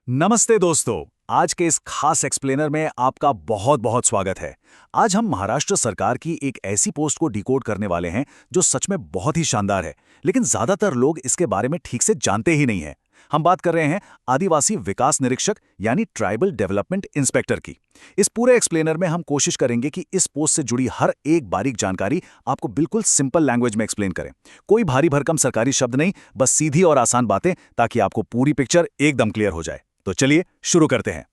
नमस्ते दोस्तों। आज के इस खास एक्सप्लेनर में आपका बहुत बहुत स्वागत है। आज हम महाराष्ट्र सरकार की एक ऐसी पोस्ट को डिकोड करने वाले हैं जो सच में बहुत ही शानदार है, लेकिन ज्यादातर लोग इसके बारे में ठीक से जानते ही नहीं हैं। हम बात कर रहे हैं आदिवासी विकास निरीक्षक यानी ट्राइबल डेवलपमेंट इंस्पेक्टर की। इस पूरे एक्सप्लेनर में हम कोशिश करेंगे कि इस पोस्ट से जुड़ी हर एक बारीक जानकारी आपको बिल्कुल सिंपल लैंग्वेज में एक्सप्लेन करें। कोई भारी भरकम सरकारी शब्द नहीं, बस सीधी और आसान बातें, ताकि आपको पूरी पिक्चर एकदम क्लियर हो जाए। तो चलिए शुरू करते हैं।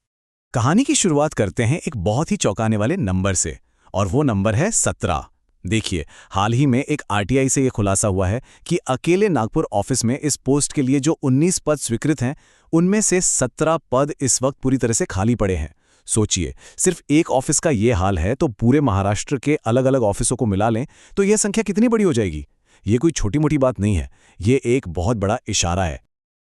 कहानी की शुरुआत करते हैं एक बहुत ही चौंकाने वाले नंबर से, और वो नंबर है 17। देखिए, हाल ही में एक आरटीआई से ये खुलासा हुआ है कि अकेले नागपुर ऑफिस में इस पोस्ट के लिए जो 19 पद स्वीकृत हैं, उनमें से 17 पद इस वक्त पूरी तरह से खाली पड़े हैं। सोचिए, सिर्फ एक ऑफिस का ये हाल है तो पूरे महाराष्ट्र के अलग अलग ऑफिसों को मिला लें तो यह संख्या कितनी बड़ी हो जाएगी। ये कोई छोटी मोटी बात नहीं है, ये एक बहुत बड़ा इशारा है।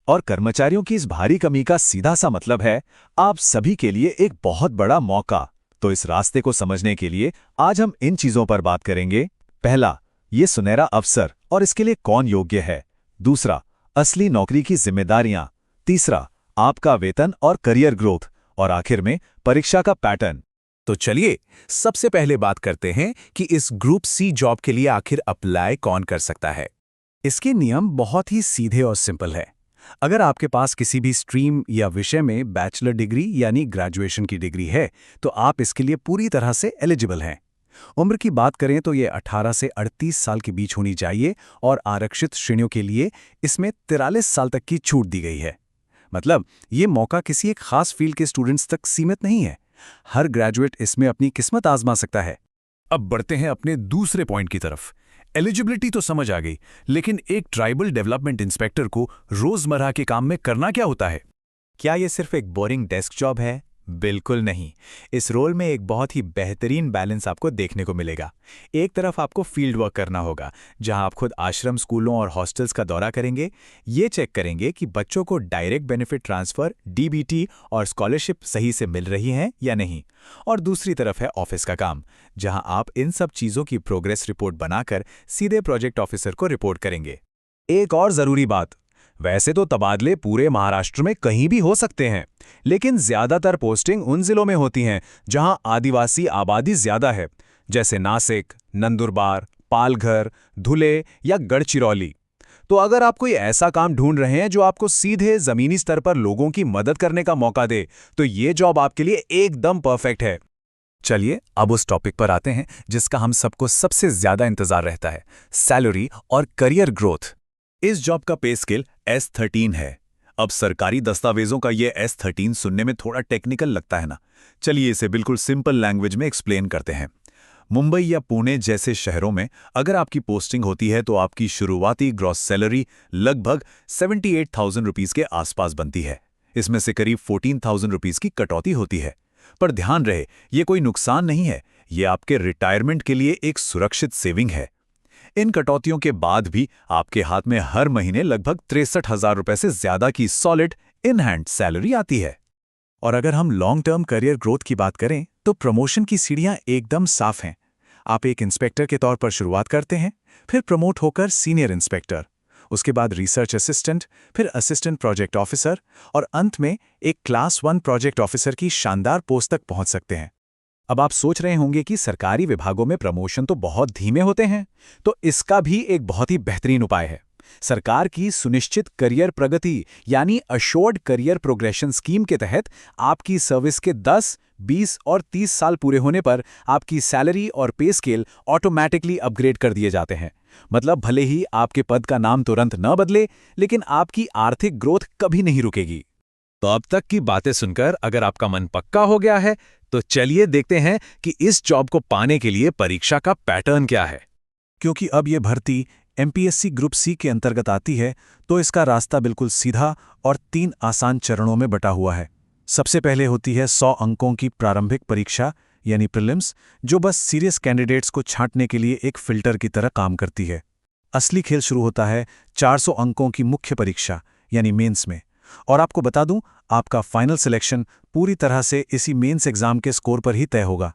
और कर्मचारियों की इस भारी कमी का सीधा सा मतलब है आप सभी के लिए एक बहुत बड़ा मौका। तो इस रास्ते को समझने के लिए आज हम इन चीजों पर बात करेंगे। पहला, ये सुनहरा अवसर और इसके लिए कौन योग्य है। दूसरा, असली नौकरी की जिम्मेदारियां। तीसरा, आपका वेतन और करियर ग्रोथ। और आखिर में परीक्षा का पैटर्न। तो चलिए सबसे पहले बात करते हैं कि इस ग्रुप सी जॉब के लिए आखिर अप्लाई कौन कर सकता है। इसके नियम बहुत ही सीधे और सिंपल है। अगर आपके पास किसी भी स्ट्रीम या विषय में बैचलर डिग्री यानी ग्रेजुएशन की डिग्री है तो आप इसके लिए पूरी तरह से एलिजिबल हैं। उम्र की बात करें तो ये 18 से 38 साल के बीच होनी चाहिए और आरक्षित श्रेणियों के लिए इसमें 43 साल तक की छूट दी गई है। मतलब ये मौका किसी एक खास फील्ड के स्टूडेंट्स तक सीमित नहीं है। हर ग्रेजुएट इसमें अपनी किस्मत आजमा सकता है। अब बढ़ते हैं अपने दूसरे पॉइंट की तरफ। एलिजिबिलिटी तो समझ आ गई, लेकिन एक ट्राइबल डेवलपमेंट इंस्पेक्टर को रोजमर्रा के काम में करना क्या होता है? क्या ये सिर्फ एक बोरिंग डेस्क जॉब है? बिल्कुल नहीं। इस रोल में एक बहुत ही बेहतरीन बैलेंस आपको देखने को मिलेगा। एक तरफ आपको फील्ड वर्क करना होगा, जहां आप खुद आश्रम, स्कूलों और हॉस्टल्स का दौरा करेंगे। ये चेक करेंगे कि बच्चों को डायरेक्ट बेनिफिट ट्रांसफर, डीबीटी और स्कॉलरशिप सही से मिल रही हैं या नहीं। और दूसरी तरफ है ऑफिस का काम, जहां आप इन सब चीज़ों की प्रोग्रेस रिपोर्ट बनाकर सीधे प्रोजेक्ट ऑफिसर को रिपोर्ट करेंगे। एक और जरूरी बात, वैसे तो तबादले पूरे महाराष्ट्र में कहीं भी हो सकते हैं, लेकिन ज्यादातर पोस्टिंग उन जिलों में होती हैं जहां आदिवासी आबादी ज्यादा है, जैसे नासिक, नंदुरबार, पालघर, धुले या गढ़चिरौली। तो अगर आप कोई ऐसा काम ढूंढ रहे हैं जो आपको सीधे जमीनी स्तर पर लोगों की मदद करने का मौका दे, तो ये जॉब आपके लिए एकदम परफेक्ट है। चलिए अब उस टॉपिक पर आते हैं जिसका हम सबको सबसे ज्यादा इंतजार रहता है, सैलरी और करियर ग्रोथ। इस जॉब का पे स्केल S13 है। अब सरकारी दस्तावेजों का ये S13 सुनने में थोड़ा टेक्निकल लगता है ना। चलिए इसे बिल्कुल सिंपल लैंग्वेज में एक्सप्लेन करते हैं। मुंबई या पुणे जैसे शहरों में अगर आपकी पोस्टिंग होती है तो आपकी शुरुआती ग्रॉस सैलरी लगभग 78,000 रुपीज के आसपास बनती है। इसमें से करीब 14,000 रुपीज की कटौती होती है। पर ध्यान रहे, ये कोई नुकसान नहीं है, ये आपके रिटायरमेंट के लिए एक सुरक्षित सेविंग है। इन कटौतियों के बाद भी आपके हाथ में हर महीने लगभग 63,000 रुपए से ज्यादा की सॉलिड इन हैंड सैलरी आती है। और अगर हम लॉन्ग टर्म करियर ग्रोथ की बात करें तो प्रमोशन की सीढ़ियां एकदम साफ हैं। आप एक इंस्पेक्टर के तौर पर शुरुआत करते हैं, फिर प्रमोट होकर सीनियर इंस्पेक्टर, उसके बाद रिसर्च असिस्टेंट, फिर असिस्टेंट प्रोजेक्ट ऑफिसर और अंत में एक क्लास 1 प्रोजेक्ट ऑफिसर की शानदार पोस्ट तक पहुंच सकते हैं। अब आप सोच रहे होंगे कि सरकारी विभागों में प्रमोशन तो बहुत धीमे होते हैं, तो इसका भी एक बहुत ही बेहतरीन उपाय है। सरकार की सुनिश्चित करियर प्रगति यानी अश्योर्ड करियर प्रोग्रेशन स्कीम के तहत आपकी सर्विस के 10, 20 और 30 साल पूरे होने पर आपकी सैलरी और पे स्केल ऑटोमैटिकली अपग्रेड कर दिए जाते हैं। मतलब भले ही आपके पद का नाम तुरंत न बदले, लेकिन आपकी आर्थिक ग्रोथ कभी नहीं रुकेगी। तो अब तक की बातें सुनकर अगर आपका मन पक्का हो गया है, तो चलिए देखते हैं कि इस जॉब को पाने के लिए परीक्षा का पैटर्न क्या है। क्योंकि अब ये भर्ती एमपीएससी ग्रुप सी के अंतर्गत आती है, तो इसका रास्ता बिल्कुल सीधा और 3 आसान चरणों में बटा हुआ है। सबसे पहले होती है 100 अंकों की प्रारंभिक परीक्षा यानी प्रीलिम्स, जो बस सीरियस कैंडिडेट्स को छांटने के लिए एक फिल्टर की तरह काम करती है। असली खेल शुरू होता है 400 अंकों की मुख्य परीक्षा यानी मेंस में। और आपको बता दूं, आपका फाइनल सिलेक्शन पूरी तरह से इसी मेंस एग्जाम के स्कोर पर ही तय होगा।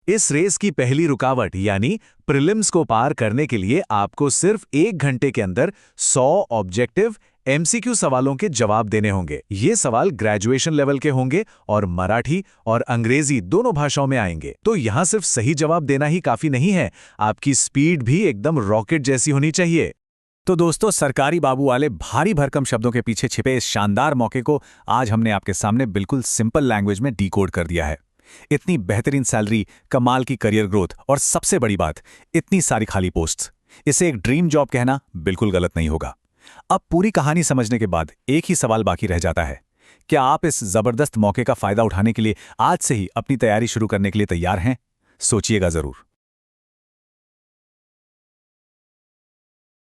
इस रेस की पहली रुकावट यानी प्रीलिम्स को पार करने के लिए आपको सिर्फ 1 घंटे के अंदर 100 ऑब्जेक्टिव एमसीक्यू सवालों के जवाब देने होंगे। ये सवाल ग्रेजुएशन लेवल के होंगे और मराठी और अंग्रेजी दोनों भाषाओं में आएंगे। तो यहाँ सिर्फ सही जवाब देना ही काफी नहीं है, आपकी स्पीड भी एकदम रॉकेट जैसी होनी चाहिए। तो दोस्तों, सरकारी बाबू वाले भारी भरकम शब्दों के पीछे छिपे इस शानदार मौके को आज हमने आपके सामने बिल्कुल सिंपल लैंग्वेज में डिकोड कर दिया है। इतनी बेहतरीन सैलरी, कमाल की करियर ग्रोथ और सबसे बड़ी बात, इतनी सारी खाली पोस्ट्स। इसे एक ड्रीम जॉब कहना बिल्कुल गलत नहीं होगा। अब पूरी कहानी समझने के बाद एक ही सवाल बाकी रह जाता है, क्या आप इस जबरदस्त मौके का फायदा उठाने के लिए आज से ही अपनी तैयारी शुरू करने के लिए तैयार हैं? सोचिएगा जरूर।